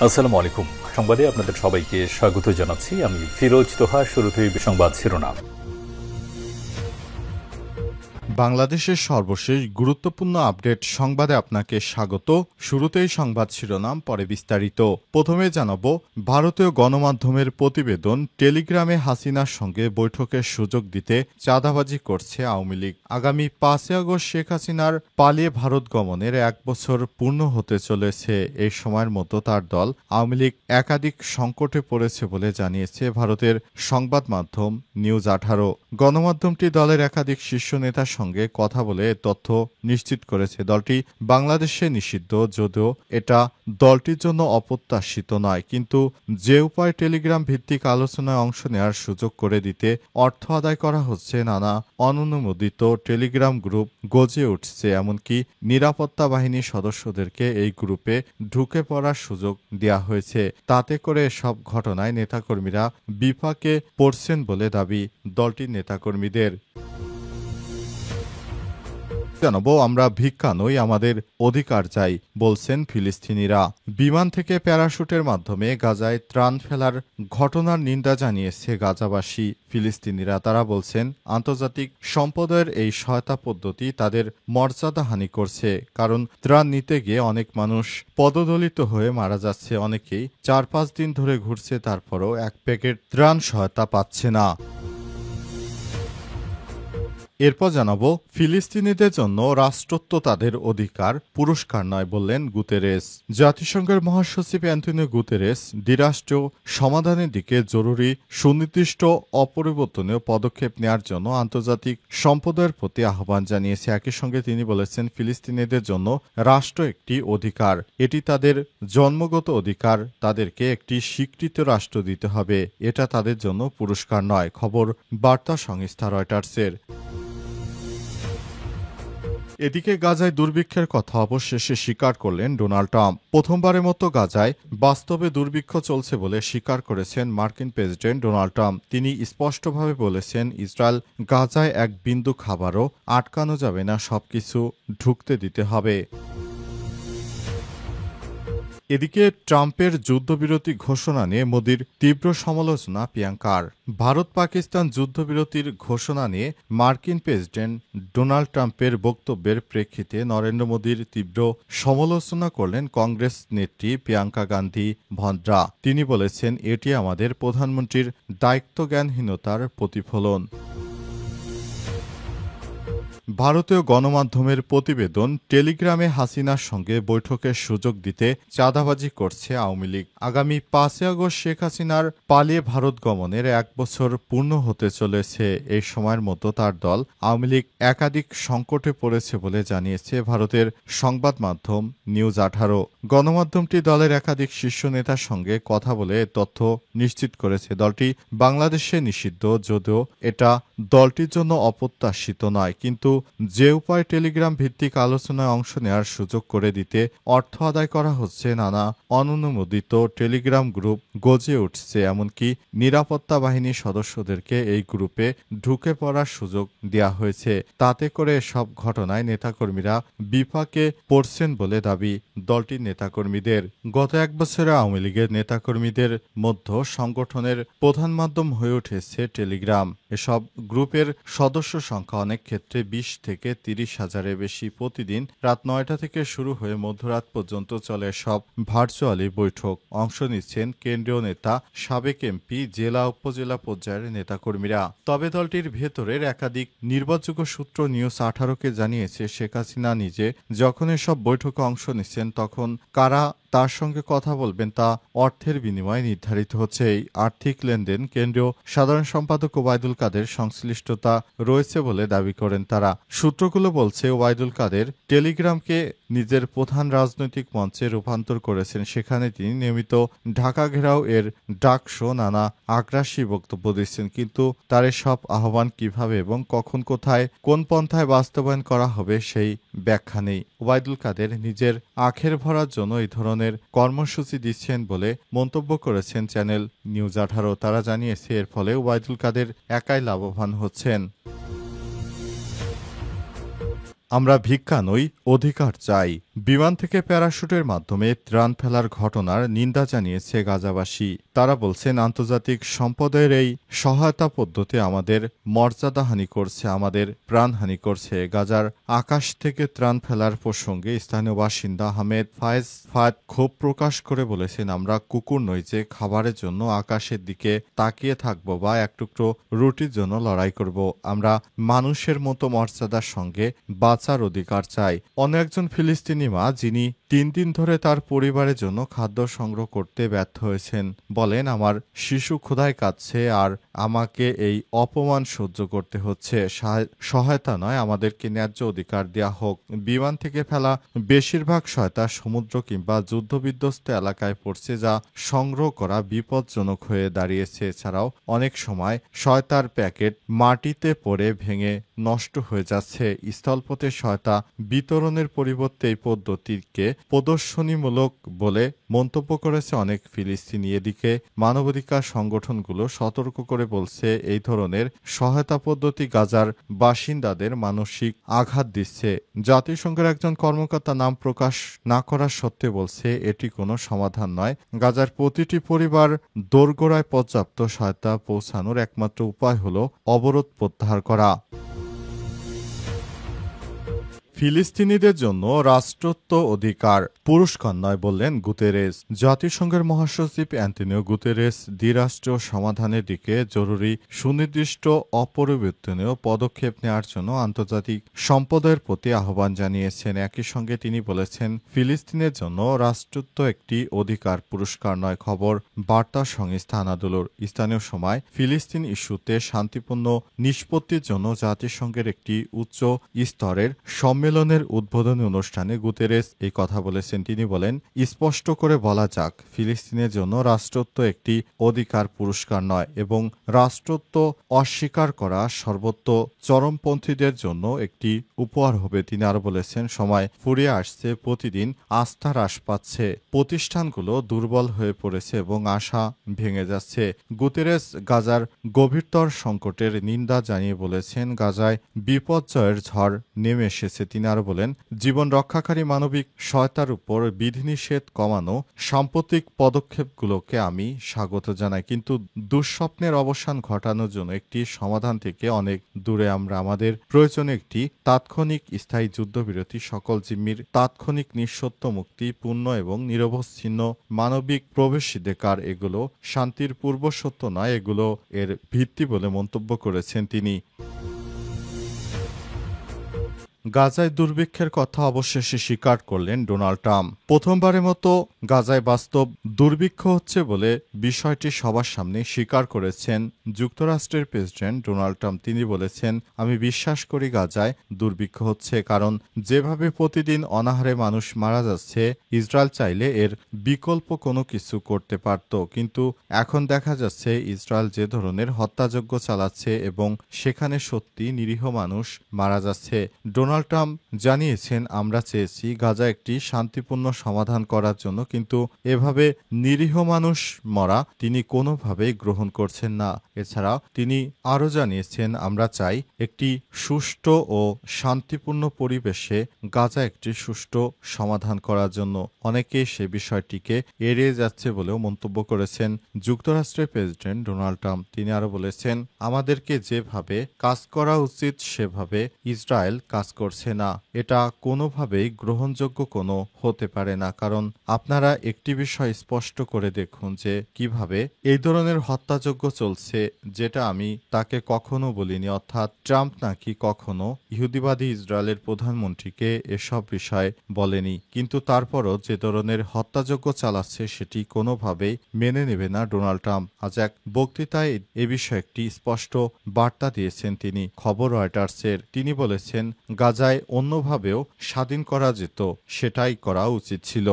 আসসালামু আলাইকুম। সংবাদে আপনাদের সবাইকে স্বাগত জানাচ্ছি। আমি ফিরোজ তোহা। শুরুতেই সংবাদ শিরোনাম। বাংলাদেশের সর্বশেষ গুরুত্বপূর্ণ আপডেট সংবাদে আপনাকে স্বাগত। শুরুতেই সংবাদ শিরোনাম, পরে বিস্তারিত। প্রথমে জানাব, ভারতীয় গণমাধ্যমের প্রতিবেদন, টেলিগ্রামে হাসিনার সঙ্গে বৈঠকের সুযোগ দিতে চাঁদাবাজি করছে আওয়ামী লীগ। আগামী 5 আগস্ট শেখ হাসিনার পালিয়ে ভারত গমনের 1 বছর পূর্ণ হতে চলেছে। এই সময়ের মধ্যে তার দল আওয়ামী লীগ একাধিক সংকটে পড়েছে বলে জানিয়েছে ভারতের সংবাদ মাধ্যম নিউজ 18। গণমাধ্যমটি দলের একাধিক শীর্ষ নেতার সঙ্গে কথা বলে তথ্য নিশ্চিত করেছে। দলটি বাংলাদেশে নিষিদ্ধ, যদিও এটা দলটির জন্য অপ্রত্যাশিত নয়। কিন্তু যে উপায় টেলিগ্রাম ভিত্তিক আলোচনায় অংশ নেওয়ার সুযোগ করে দিতে অর্থ আদায় করা হচ্ছে, নানা অননুমোদিত টেলিগ্রাম গ্রুপ গজে উঠছে। এমনকি নিরাপত্তা বাহিনীর সদস্যদেরকে এই গ্রুপে ঢুকে পড়ার সুযোগ দেওয়া হয়েছে। তাতে করে সব ঘটনায় নেতাকর্মীরা বিপাকে পড়ছেন বলে দাবি দলটির নেতাকর্মীদের। জানাবো, আমরা ভিক্ষা নই, আমাদের অধিকার চাই, বলছেন ফিলিস্তিনিরা। বিমান থেকে প্যারাশুটের মাধ্যমে গাজায় ত্রাণ ফেলার ঘটনার নিন্দা জানিয়েছে গাজাবাসী ফিলিস্তিনিরা। তারা বলছেন, আন্তর্জাতিক সম্প্রদায়ের এই সহায়তা পদ্ধতি তাদের মর্যাদাহানি করছে। কারণ ত্রাণ নিতে গিয়ে অনেক মানুষ পদদলিত হয়ে মারা যাচ্ছে। অনেকেই 4-5 দিন ধরে ঘুরছে, তারপরও এক প্যাকেট ত্রাণ সহায়তা পাচ্ছে না। এরপর জানাবো, ফিলিস্তিনিদের জন্য রাষ্ট্রত্ব তাদের অধিকার, পুরস্কার নয়, বললেন গুতেরেস। জাতিসংঘের মহাসচিব অ্যান্টনিও গুতেরেস দ্বিরাষ্ট্রীয় সমাধানের দিকে জরুরি, সুনির্দিষ্ট, অপরিবর্তনীয় পদক্ষেপ নেওয়ার জন্য আন্তর্জাতিক সম্প্রদায়ের প্রতি আহ্বান জানিয়েছে। একই সঙ্গে তিনি বলেছেন, ফিলিস্তিনিদের জন্য রাষ্ট্র একটি অধিকার, এটি তাদের জন্মগত অধিকার। তাদেরকে একটি স্বীকৃত রাষ্ট্র দিতে হবে, এটা তাদের জন্য পুরস্কার নয়। খবর বার্তা সংস্থা রয়টার্সের। এদিকে গাজায় দুর্ভিক্ষের কথা অবশেষে স্বীকার করলেন ডোনাল্ড ট্রাম্প। প্রথমবারের মতো গাজায় বাস্তবে দুর্ভিক্ষ চলছে বলে স্বীকার করেছেন মার্কিন প্রেসিডেন্ট ডোনাল্ড ট্রাম্প। তিনি স্পষ্টভাবে বলেছেন, ইসরায়েল গাজায় এক বিন্দু খাবারও আটকানো যাবে না, সবকিছু ঢুকতে দিতে হবে। এদিকে ট্রাম্পের যুদ্ধবিরতি ঘোষণা নিয়ে মোদির তীব্র সমালোচনা প্রিয়াঙ্কার। ভারত পাকিস্তান যুদ্ধবিরতির ঘোষণা নিয়ে মার্কিন প্রেসিডেন্ট ডোনাল্ড ট্রাম্পের বক্তব্যের প্রেক্ষিতে নরেন্দ্র মোদির তীব্র সমালোচনা করলেন কংগ্রেস নেত্রী প্রিয়াঙ্কা গান্ধী ভদ্রা। তিনি বলেছেন, এটি আমাদের প্রধানমন্ত্রীর দায়িত্বজ্ঞানহীনতার প্রতিফলন। ভারতীয় গণমাধ্যমের প্রতিবেদন, টেলিগ্রামে হাসিনার সঙ্গে বৈঠকের সুযোগ দিতে চাঁদাবাজি করছে আওয়ামী লীগ। আগামী 5 আগস্ট শেখ হাসিনার পালিয়ে ভারত গমনের 1 বছর পূর্ণ হতে চলেছে। এই সময়ের মধ্যে তার দল আওয়ামী লীগ একাধিক সংকটে পড়েছে বলে জানিয়েছে ভারতের সংবাদ মাধ্যম নিউজ 18। গণমাধ্যমটি দলের একাধিক শীর্ষ নেতার সঙ্গে কথা বলে তথ্য নিশ্চিত করেছে। দলটি বাংলাদেশে নিষিদ্ধ, যদিও এটা দলটির জন্য অপ্রত্যাশিত নয়। কিন্তু যে উপায় টেলিগ্রাম ভিত্তিক আলোচনায় অংশ নেওয়ার সুযোগ করে দিতে অর্থ আদায় করা হচ্ছে, নানা অননুমোদিত টেলিগ্রাম গ্রুপ গজে উঠছে। এমনকি নিরাপত্তা বাহিনীর সদস্যদেরকে এই গ্রুপে ঢুকে পড়ার সুযোগ দেওয়া হয়েছে। তাতে করে সব ঘটনায় নেতাকর্মীরা বিপাকে পড়ছেন বলে দাবি দলটির নেতাকর্মীদের। গত 1 বছরে আওয়ামী লীগের নেতাকর্মীদের মধ্যে সংগঠনের প্রধান মাধ্যম হয়ে উঠেছে টেলিগ্রাম। এসব গ্রুপের সদস্য সংখ্যা অনেক ক্ষেত্রে 20 থেকে 30 হাজারের বেশি। প্রতিদিন রাত 9টা থেকে শুরু হয়ে মধ্যরাত পর্যন্ত চলে সব ভার্চুয়ালি বৈঠক। অংশ নিচ্ছেন কেন্দ্রীয় নেতা, সাবেক এমপি, জেলা উপজেলা পর্যায়ের নেতাকর্মীরা। তবে দলটির ভেতরের একাধিক নির্ভরযোগ্য সূত্র নিউজ 18কে জানিয়েছে, শেখ হাসিনা নিজে যখন এসব বৈঠকে অংশ নিচ্ছেন, তখন কারা তার সঙ্গে কথা বলবেন তা অর্থের বিনিময়ে নির্ধারিত হচ্ছে। এই আর্থিক লেনদেন কেন্দ্রীয় সাধারণ সম্পাদক ওবায়দুল কাদের সংশ্লিষ্টতা রয়েছে বলে দাবি করেন তারা। সূত্রগুলো বলছে, ওবায়দুল কাদের টেলিগ্রামকে নিজের প্রধান রাজনৈতিক মঞ্চে রূপান্তর করেছেন। সেখানে তিনি নিয়মিত ঢাকা ঘেরাও এর ডাকশো, নানা আগ্রাসী বক্তব্য দিচ্ছেন। কিন্তু তার সব আহ্বান কিভাবে এবং কখন, কোথায়, কোন পন্থায় বাস্তবায়ন করা হবে সেই ব্যাখ্যা নেই। ওবায়দুল কাদের নিজের আখের ভরার জন্য এই ধরনের কর্মসূচি দিচ্ছেন বলে মন্তব্য করেছেন চ্যানেল নিউজ 18। তারা জানিয়েছে, এর ফলে ওবায়দুল কাদের একাই লাভবান হচ্ছেন। আমরা ভিক্ষা নই, অধিকার চাই। বিমান থেকে প্যারাশুটের মাধ্যমে ত্রাণ ফেলার ঘটনার নিন্দা জানিয়েছে গাজাবাসী। তারা বলছেন, আন্তর্জাতিক সম্পদের এই সহায়তা পদ্ধতি আমাদের মর্যাদাহানি করছে, আমাদের প্রাণহানি করছে। গাজার আকাশ থেকে ত্রাণ ফেলার প্রসঙ্গে স্থানীয় বাসিন্দা আহমেদ ফায়েজ ফায়েদ ক্ষোভ প্রকাশ করে বলেছেন, আমরা কুকুর নই যে খাবারের জন্য আকাশের দিকে তাকিয়ে থাকবো বা এক টুকরো রুটির জন্য লড়াই করব। আমরা মানুষের মতো মর্যাদার সঙ্গে বাঁচার অধিকার চাই। অন্য একজন ফিলিস্তিনি মা, যিনি ৩ দিন ধরে তার পরিবারের জন্য খাদ্য সংগ্রহ করতে ব্যর্থ হয়েছেন, বলেন, আমার শিশু ক্ষুধায় কাঁদছে আর আমাকে এই অপমান সহ্য করতে হচ্ছে। সহায়তা নয়, আমাদেরকে ন্যায্য অধিকার দেয়া হোক। বিমান থেকে ফেলা বেশিরভাগ সহায়তা সমুদ্র কিংবা যুদ্ধবিধ্বস্ত এলাকায় পড়ছে, যা সংগ্রহ করা বিপজ্জনক হয়ে দাঁড়িয়েছে। এছাড়াও অনেক সময় সহায়তার প্যাকেট মাটিতে পড়ে ভেঙে নষ্ট হয়ে যাচ্ছে। স্থলপথে সহায়তা বিতরণের পরিবর্তে এই পদ্ধতিকে প্রদর্শনীমূলক বলে মন্তব্য করেছে অনেক ফিলিস্তিনি। এদিকে মানবাধিকার সংগঠনগুলো সতর্ক করে বলছে, এই ধরনের সহায়তা পদ্ধতি গাজার বাসিন্দাদের মানসিক আঘাত দিচ্ছে। জাতিসংঘের একজন কর্মকর্তা নাম প্রকাশ না করার সত্ত্বে বলছে, এটি কোনো সমাধান নয়। গাজার প্রতিটি পরিবার দোরগোড়ায় পর্যাপ্ত সহায়তা পৌঁছানোর একমাত্র উপায় হল অবরোধ প্রত্যাহার করা। ফিলিস্তিনিদের জন্য রাষ্ট্রত্ব অধিকার পুরস্কার নয় বললেন গুতেরেস। জাতিসংঘের মহাসচিব অ্যান্টনিও গুতেরেস দ্বিরাষ্ট্রীয় সমাধানের দিকে জরুরি সুনির্দিষ্ট অপরিবর্তনীয় পদক্ষেপ নেওয়ার জন্য আন্তর্জাতিক সম্প্রদায়ের প্রতি আহ্বান জানিয়েছেন। একই সঙ্গে তিনি বলেছেন, ফিলিস্তিনের জন্য রাষ্ট্রত্ব একটি অধিকার, পুরস্কার নয়। খবর বার্তা সংস্থা আনাদোলুর স্থানীয় সময় ফিলিস্তিন ইস্যুতে শান্তিপূর্ণ নিষ্পত্তির জন্য জাতিসংঘের একটি উচ্চ স্তরের সম্মেলনের উদ্বোধনী অনুষ্ঠানে গুতেরেস এই কথা বলেছেন। তিনি বলেন, স্পষ্ট করে বলা যাক, ফিলিস্তিনের জন্য রাষ্ট্রত্ব একটি অধিকার, পুরস্কার নয়, এবং রাষ্ট্রত্ব অস্বীকার করা সর্বত্র চরমপন্থীদের জন্য একটি উপহার হবে। তিনি আরো বলেছেন, সময় ফুরিয়ে আসছে, প্রতিদিন আস্থা হ্রাস পাচ্ছে, প্রতিষ্ঠানগুলো দুর্বল হয়ে পড়েছে এবং আশা ভেঙে যাচ্ছে। গুতেরেস গাজার গভীরতর সংকটের নিন্দা জানিয়ে বলেছেন, গাজায় বিপর্যয়ের ঝড় নেমে এসেছে। তিনি আরো বলেন, জীবন রক্ষাকারী মানবিক সহায়তার উপর বিধিনিষেধ কমানো সাম্প্রতিক পদক্ষেপগুলোকে আমি স্বাগত জানাই, কিন্তু দুঃস্বপ্নের অবসান ঘটানোর জন্য একটি সমাধান থেকে অনেক দূরে। আমরা আমাদের প্রয়োজনে একটি তাৎক্ষণিক স্থায়ী যুদ্ধবিরতি, সকল জিম্মির তাৎক্ষণিক নিঃশর্ত মুক্তি, পূর্ণ এবং নিরবচ্ছিন্ন মানবিক প্রবেশাধিকার, এগুলো শান্তির পূর্বশর্ত নয়, এগুলো এর ভিত্তি বলে মন্তব্য করেছেন তিনি। গাজায় দুর্ভিক্ষের কথা অবশেষে স্বীকার করলেন ডোনাল্ড ট্রাম্প। প্রথমবারের মতো গাজায় বাস্তব দুর্ভিক্ষ হচ্ছে বলে বিষয়টি সবার সামনে স্বীকার করেছেন যুক্তরাষ্ট্রের প্রেসিডেন্ট ডোনাল্ড ট্রাম্প। তিনি বলেছেন, আমি বিশ্বাস করি গাজায় দুর্ভিক্ষ হচ্ছে, কারণ যেভাবে প্রতিদিন অনাহারে মানুষ মারা যাচ্ছে, ইসরায়েল চাইলে এর বিকল্প কোনো কিছু করতে পারত। কিন্তু এখন দেখা যাচ্ছে ইসরায়েল যে ধরনের হত্যাযজ্ঞ চালাচ্ছে এবং সেখানে সত্যি নিরীহ মানুষ মারা যাচ্ছে। ডোনাল্ড ট্রাম্প জানিয়েছেন, আমরা চেয়েছি গাজা একটি শান্তিপূর্ণ সমাধান করার জন্য, কিন্তু এভাবে নিরীহ মানুষ মরা তিনি কোনোভাবেই গ্রহণ করছেন না। এছাড়া তিনি আরও জানিয়েছেন, আমরা চাই একটি সুষ্ঠু ও শান্তিপূর্ণ পরিবেশে গাজা একটি সুষ্ঠু সমাধান করার জন্য। অনেকেই সে বিষয়টিকে এড়িয়ে যাচ্ছে বলেও মন্তব্য করেছেন যুক্তরাষ্ট্রের প্রেসিডেন্ট ডোনাল্ড ট্রাম্প। তিনি আরও বলেছেন, আমাদেরকে যেভাবে কাজ করা উচিত সেভাবে ইসরায়েল কাজ করছে না। এটা কোনোভাবেই গ্রহণযোগ্য কোনো হতে পারে না, কারণ আপনারা একটি বিষয় স্পষ্ট করে দেখুন যে কিভাবে এই ধরনের হত্যাযজ্ঞ চলছে, যেটা আমি তাকে কখনো বলিনি, অর্থাৎ ট্রাম্প নাকি কখনো ইহুদিবাদী ইসরায়েলের প্রধানমন্ত্রীকে এসব বিষয় বলেনি। কিন্তু তারপরও যে ধরনের হত্যাযজ্ঞ চালাচ্ছে সেটি কোনোভাবেই মেনে নেবে না ডোনাল্ড ট্রাম্প। আজ এক বক্তৃতায় এ বিষয়ে একটি স্পষ্ট বার্তা দিয়েছেন তিনি। খবর রয়টার্সের। তিনি বলেছেন, গাজায় অন্যভাবেও স্বাধীন করা যেত, সেটাই করা উচিত ছিল।